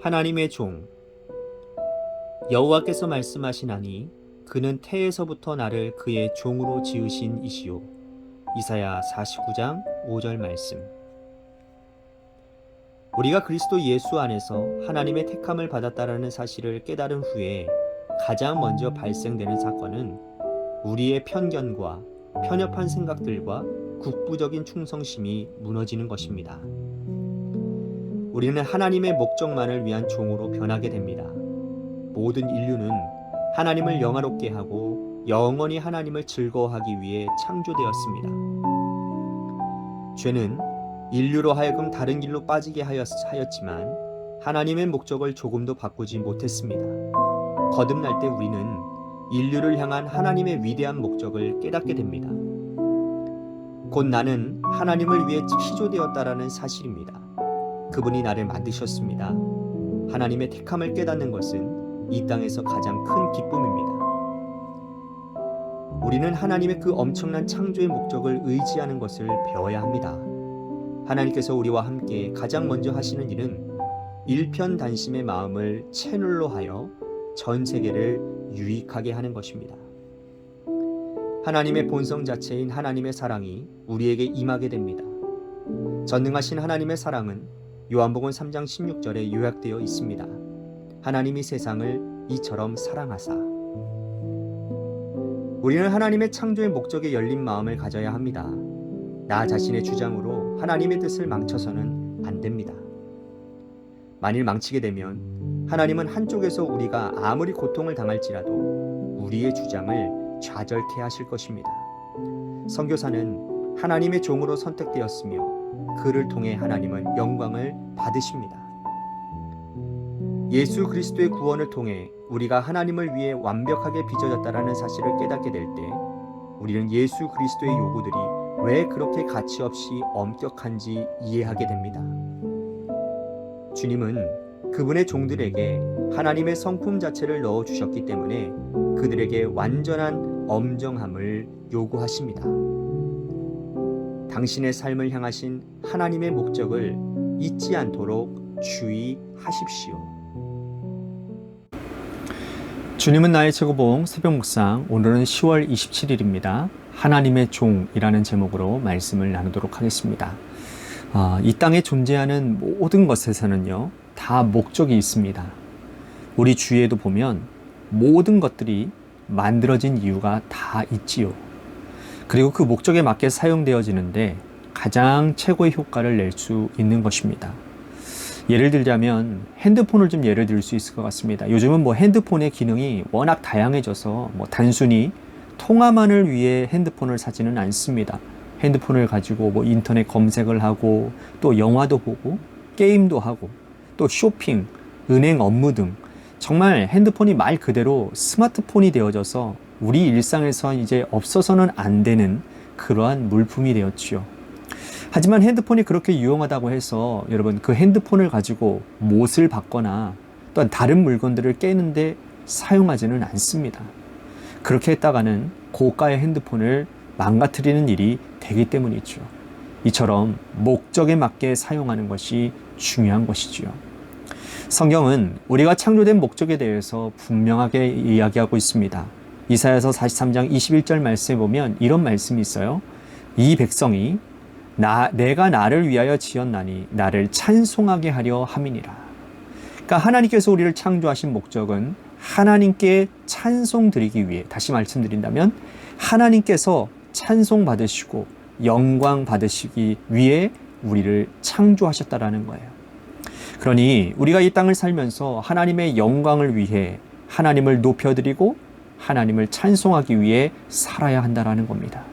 하나님의 종. 여호와께서 말씀하시나니 그는 태에서부터 나를 그의 종으로 지으신 이시요. 이사야 49장 5절 말씀. 우리가 그리스도 예수 안에서 하나님의 택함을 받았다라는 사실을 깨달은 후에 가장 먼저 발생되는 사건은 우리의 편견과 편협한 생각들과 국부적인 충성심이 무너지는 것입니다. 우리는 하나님의 목적만을 위한 종으로 변하게 됩니다. 모든 인류는 하나님을 영화롭게 하고 영원히 하나님을 즐거워하기 위해 창조되었습니다. 죄는 인류로 하여금 다른 길로 빠지게 하였지만 하나님의 목적을 조금도 바꾸지 못했습니다. 거듭날 때 우리는 인류를 향한 하나님의 위대한 목적을 깨닫게 됩니다. 곧 나는 하나님을 위해 피조되었다라는 사실입니다. 그분이 나를 만드셨습니다. 하나님의 택함을 깨닫는 것은 이 땅에서 가장 큰 기쁨입니다. 우리는 하나님의 그 엄청난 창조의 목적을 의지하는 것을 배워야 합니다. 하나님께서 우리와 함께 가장 먼저 하시는 일은 일편단심의 마음을 채널로 하여 전 세계를 유익하게 하는 것입니다. 하나님의 본성 자체인 하나님의 사랑이 우리에게 임하게 됩니다. 전능하신 하나님의 사랑은 요한복음 3장 16절에 요약되어 있습니다. 하나님이 세상을 이처럼 사랑하사. 우리는 하나님의 창조의 목적에 열린 마음을 가져야 합니다. 나 자신의 주장으로 하나님의 뜻을 망쳐서는 안 됩니다. 만일 망치게 되면 하나님은 한쪽에서 우리가 아무리 고통을 당할지라도 우리의 주장을 좌절케 하실 것입니다. 선교사는 하나님의 종으로 선택되었으며 그를 통해 하나님은 영광을 받으십니다. 예수 그리스도의 구원을 통해 우리가 하나님을 위해 완벽하게 빚어졌다라는 사실을 깨닫게 될 때 우리는 예수 그리스도의 요구들이 왜 그렇게 가치없이 엄격한지 이해하게 됩니다. 주님은 그분의 종들에게 하나님의 성품 자체를 넣어주셨기 때문에 그들에게 완전한 엄정함을 요구하십니다. 당신의 삶을 향하신 하나님의 목적을 잊지 않도록 주의하십시오. 주님은 나의 최고봉 새벽 묵상, 오늘은 10월 27일입니다. 하나님의 종이라는 제목으로 말씀을 나누도록 하겠습니다. 이 땅에 존재하는 모든 것에서는요, 다 목적이 있습니다. 우리 주위에도 보면 모든 것들이 만들어진 이유가 다 있지요. 그리고 그 목적에 맞게 사용되어지는데 가장 최고의 효과를 낼 수 있는 것입니다. 예를 들자면 핸드폰을 좀 예를 들 수 있을 것 같습니다. 요즘은 핸드폰의 기능이 워낙 다양해져서 단순히 통화만을 위해 핸드폰을 사지는 않습니다. 핸드폰을 가지고 인터넷 검색을 하고 또 영화도 보고 게임도 하고 또 쇼핑, 은행 업무 등 정말 핸드폰이 말 그대로 스마트폰이 되어져서 우리 일상에서 이제 없어서는 안 되는 그러한 물품이 되었지요. 하지만 핸드폰이 그렇게 유용하다고 해서 여러분 그 핸드폰을 가지고 못을 받거나 또한 다른 물건들을 깨는데 사용하지는 않습니다. 그렇게 했다가는 고가의 핸드폰을 망가뜨리는 일이 되기 때문이죠. 이처럼 목적에 맞게 사용하는 것이 중요한 것이지요. 성경은 우리가 창조된 목적에 대해서 분명하게 이야기하고 있습니다. 이사야서 43장 21절 말씀에 보면 이런 말씀이 있어요. 이 백성이 내가 나를 위하여 지었나니 나를 찬송하게 하려 함이니라. 그러니까 하나님께서 우리를 창조하신 목적은 하나님께 찬송 드리기 위해, 다시 말씀드린다면 하나님께서 찬송 받으시고 영광 받으시기 위해 우리를 창조하셨다라는 거예요. 그러니 우리가 이 땅을 살면서 하나님의 영광을 위해 하나님을 높여드리고 하나님을 찬송하기 위해 살아야 한다라는 겁니다.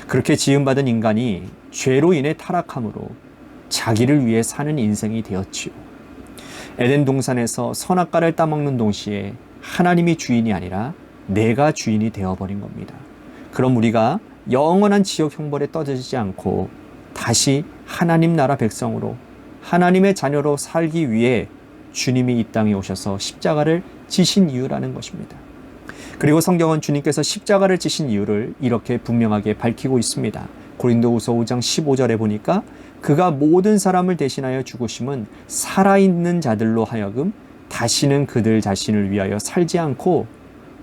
그렇게 지음받은 인간이 죄로 인해 타락함으로 자기를 위해 사는 인생이 되었지요. 에덴 동산에서 선악과를 따먹는 동시에 하나님이 주인이 아니라 내가 주인이 되어버린 겁니다. 그럼 우리가 영원한 지옥 형벌에 떠들지 않고 다시 하나님 나라 백성으로 하나님의 자녀로 살기 위해 주님이 이 땅에 오셔서 십자가를 지신 이유라는 것입니다. 그리고 성경은 주님께서 십자가를 지신 이유를 이렇게 분명하게 밝히고 있습니다. 고린도후서 5장 15절에 보니까 그가 모든 사람을 대신하여 죽으심은 살아있는 자들로 하여금 다시는 그들 자신을 위하여 살지 않고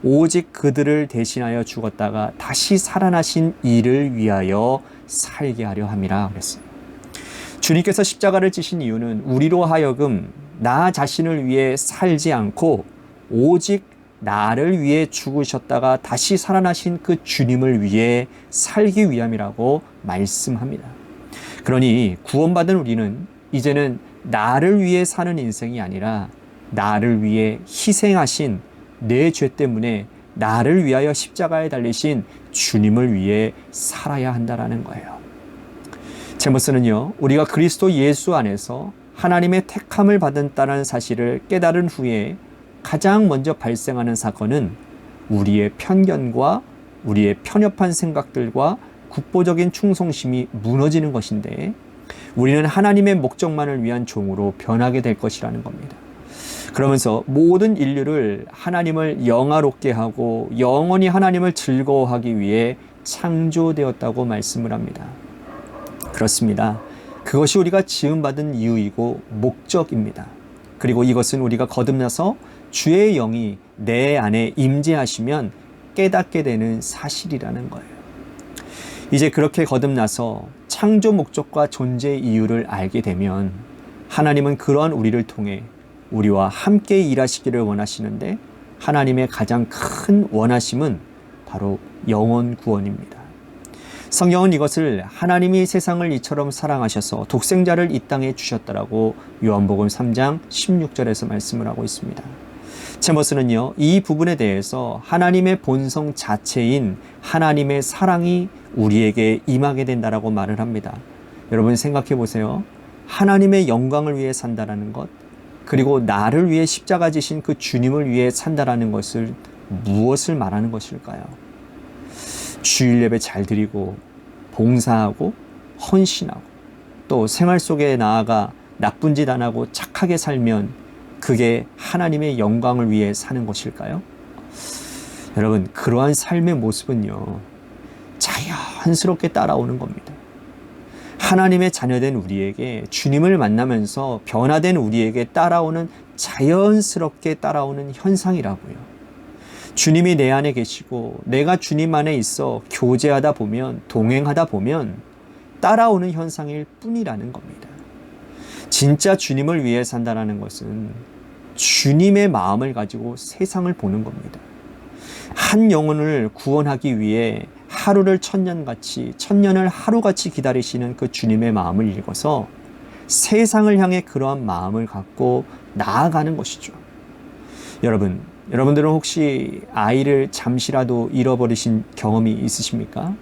오직 그들을 대신하여 죽었다가 다시 살아나신 이를 위하여 살게 하려 함이라 그랬어요. 주님께서 십자가를 지신 이유는 우리로 하여금 나 자신을 위해 살지 않고 오직 나를 위해 죽으셨다가 다시 살아나신 그 주님을 위해 살기 위함이라고 말씀합니다. 그러니 구원받은 우리는 이제는 나를 위해 사는 인생이 아니라 나를 위해 희생하신 내 죄 때문에 나를 위하여 십자가에 달리신 주님을 위해 살아야 한다라는 거예요. 제모스는요, 우리가 그리스도 예수 안에서 하나님의 택함을 받았다는 사실을 깨달은 후에 가장 먼저 발생하는 사건은 우리의 편견과 우리의 편협한 생각들과 국보적인 충성심이 무너지는 것인데 우리는 하나님의 목적만을 위한 종으로 변하게 될 것이라는 겁니다. 그러면서 모든 인류를 하나님을 영화롭게 하고 영원히 하나님을 즐거워하기 위해 창조되었다고 말씀을 합니다. 그렇습니다. 그것이 우리가 지음받은 이유이고 목적입니다. 그리고 이것은 우리가 거듭나서 주의 영이 내 안에 임재하시면 깨닫게 되는 사실이라는 거예요. 이제 그렇게 거듭나서 창조 목적과 존재 이유를 알게 되면 하나님은 그러한 우리를 통해 우리와 함께 일하시기를 원하시는데 하나님의 가장 큰 원하심은 바로 영혼 구원입니다. 성경은 이것을 하나님이 세상을 이처럼 사랑하셔서 독생자를 이 땅에 주셨다라고 요한복음 3장 16절에서 말씀을 하고 있습니다. 제모스는요, 이 부분에 대해서 하나님의 본성 자체인 하나님의 사랑이 우리에게 임하게 된다라고 말을 합니다. 여러분 생각해 보세요. 하나님의 영광을 위해 산다라는 것, 그리고 나를 위해 십자가 지신 그 주님을 위해 산다라는 것을 무엇을 말하는 것일까요? 주일 예배 잘 드리고 봉사하고 헌신하고 또 생활 속에 나아가 나쁜 짓 안 하고 착하게 살면 그게 하나님의 영광을 위해 사는 것일까요? 여러분, 그러한 삶의 모습은요, 자연스럽게 따라오는 겁니다. 하나님의 자녀된 우리에게, 주님을 만나면서 변화된 우리에게 따라오는, 자연스럽게 따라오는 현상이라고요. 주님이 내 안에 계시고 내가 주님 안에 있어 교제하다 보면, 동행하다 보면 따라오는 현상일 뿐이라는 겁니다. 진짜 주님을 위해 산다는 것은 주님의 마음을 가지고 세상을 보는 겁니다. 한 영혼을 구원하기 위해 하루를 천년같이, 천년을 하루같이 기다리시는 그 주님의 마음을 읽어서 세상을 향해 그러한 마음을 갖고 나아가는 것이죠. 여러분들은 혹시 아이를 잠시라도 잃어버리신 경험이 있으십니까?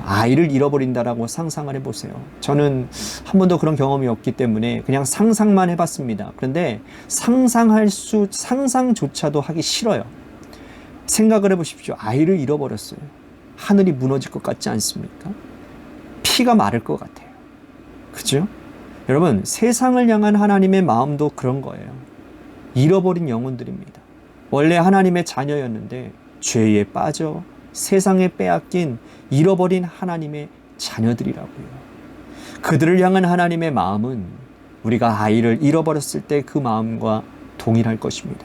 아이를 잃어버린다라고 상상을 해보세요. 저는 한 번도 그런 경험이 없기 때문에 그냥 상상만 해봤습니다. 그런데 상상조차도 하기 싫어요. 생각을 해보십시오. 아이를 잃어버렸어요. 하늘이 무너질 것 같지 않습니까? 피가 마를 것 같아요. 그죠? 여러분, 세상을 향한 하나님의 마음도 그런 거예요. 잃어버린 영혼들입니다. 원래 하나님의 자녀였는데 죄에 빠져 세상에 빼앗긴 잃어버린 하나님의 자녀들이라고요. 그들을 향한 하나님의 마음은 우리가 아이를 잃어버렸을 때 그 마음과 동일할 것입니다.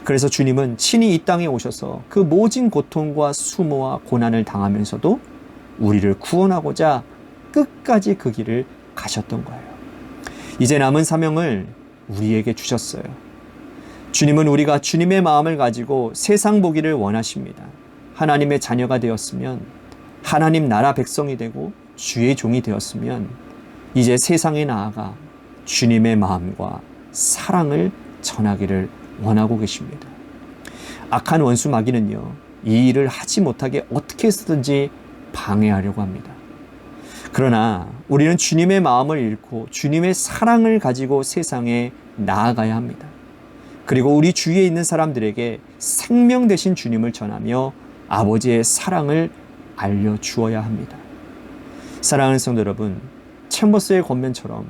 그래서 주님은 친히 이 땅에 오셔서 그 모진 고통과 수모와 고난을 당하면서도 우리를 구원하고자 끝까지 그 길을 가셨던 거예요. 이제 남은 사명을 우리에게 주셨어요. 주님은 우리가 주님의 마음을 가지고 세상 보기를 원하십니다. 하나님의 자녀가 되었으면, 하나님 나라 백성이 되고 주의 종이 되었으면 이제 세상에 나아가 주님의 마음과 사랑을 전하기를 원하고 계십니다. 악한 원수 마귀는요, 이 일을 하지 못하게 어떻게 해서든지 방해하려고 합니다. 그러나 우리는 주님의 마음을 잃고 주님의 사랑을 가지고 세상에 나아가야 합니다. 그리고 우리 주위에 있는 사람들에게 생명 되신 주님을 전하며 아버지의 사랑을 알려주어야 합니다. 사랑하는 성도 여러분, 챔버스의 권면처럼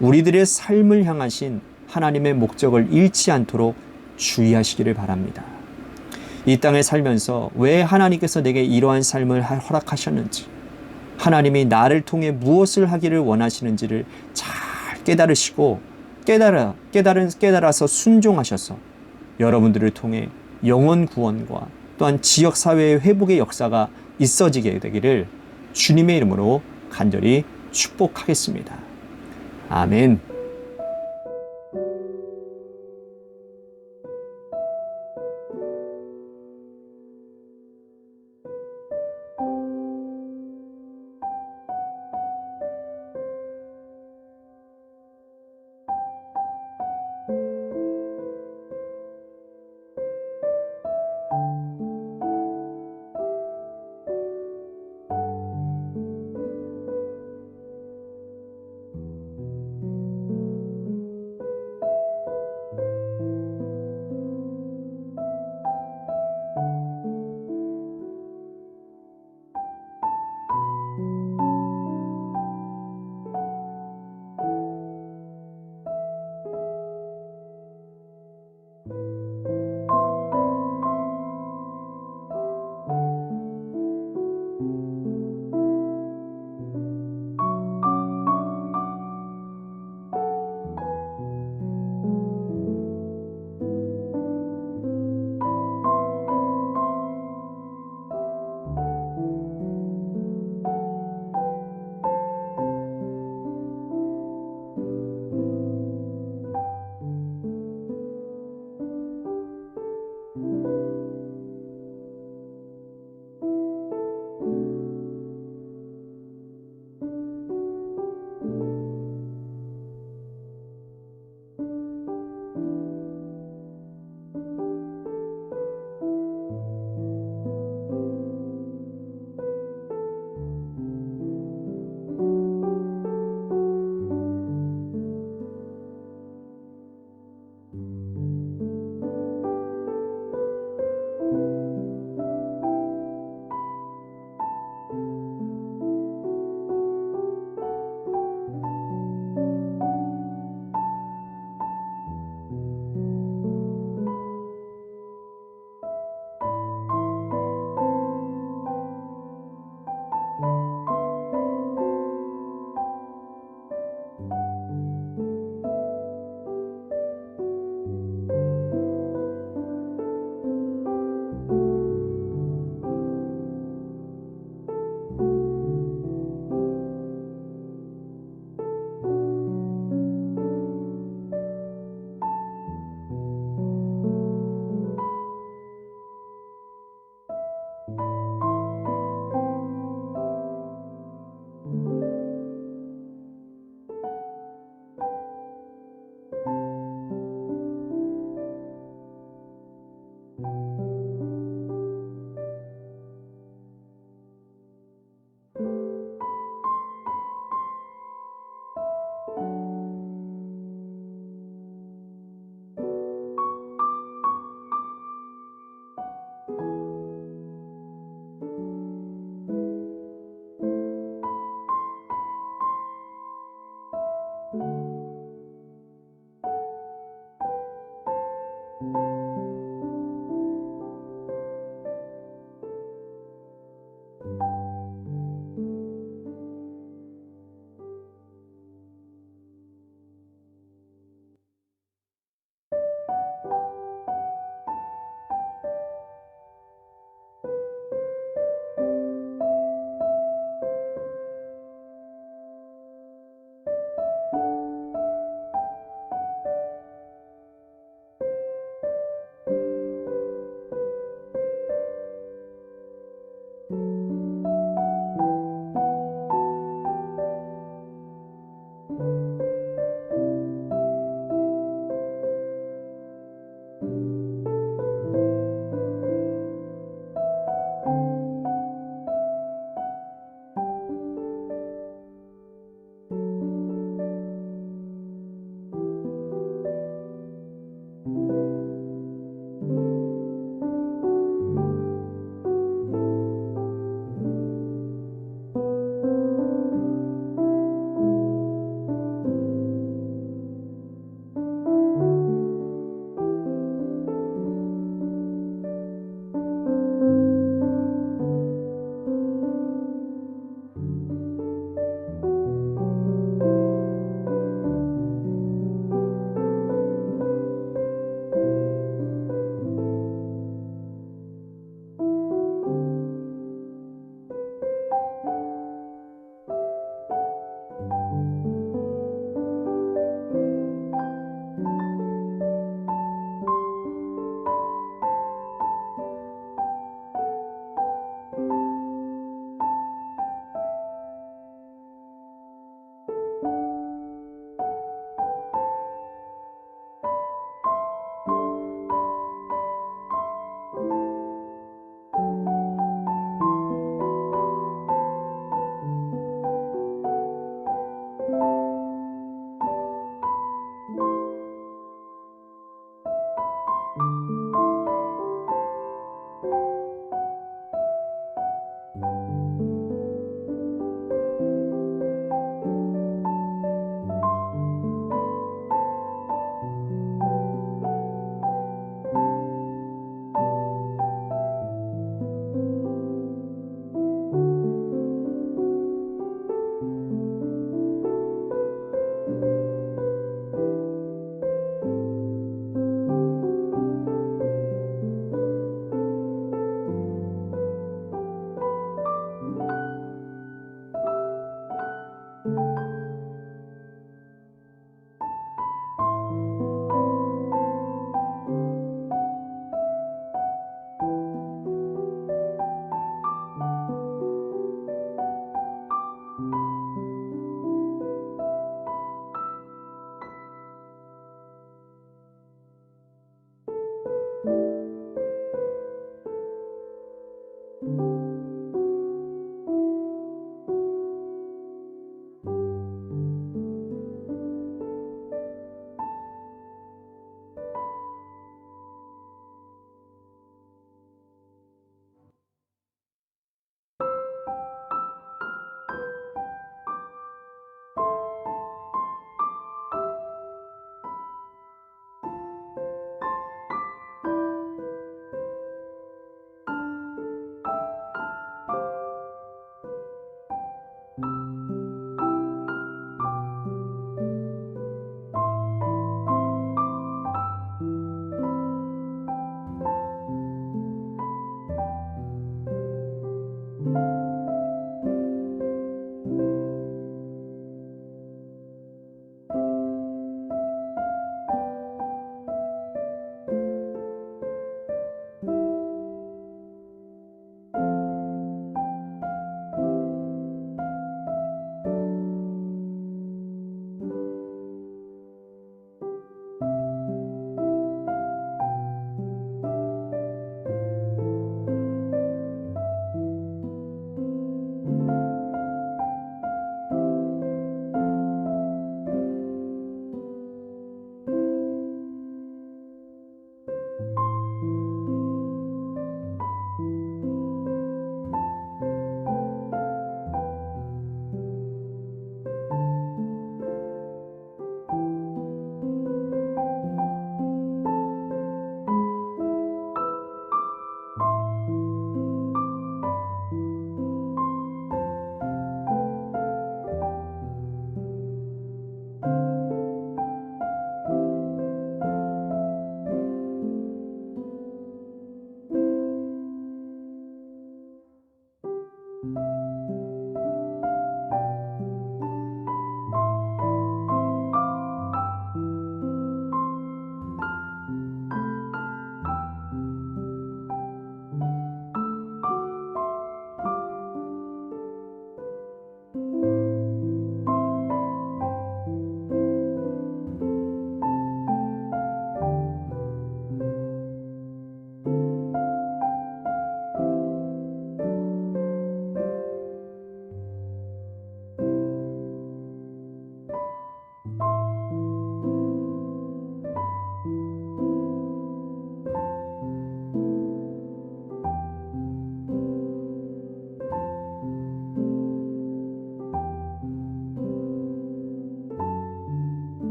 우리들의 삶을 향하신 하나님의 목적을 잃지 않도록 주의하시기를 바랍니다. 이 땅에 살면서 왜 하나님께서 내게 이러한 삶을 허락하셨는지, 하나님이 나를 통해 무엇을 하기를 원하시는지를 잘 깨달으시고 깨달아서 순종하셔서 여러분들을 통해 영혼 구원과 또한 지역사회의 회복의 역사가 있어지게 되기를 주님의 이름으로 간절히 축복하겠습니다. 아멘.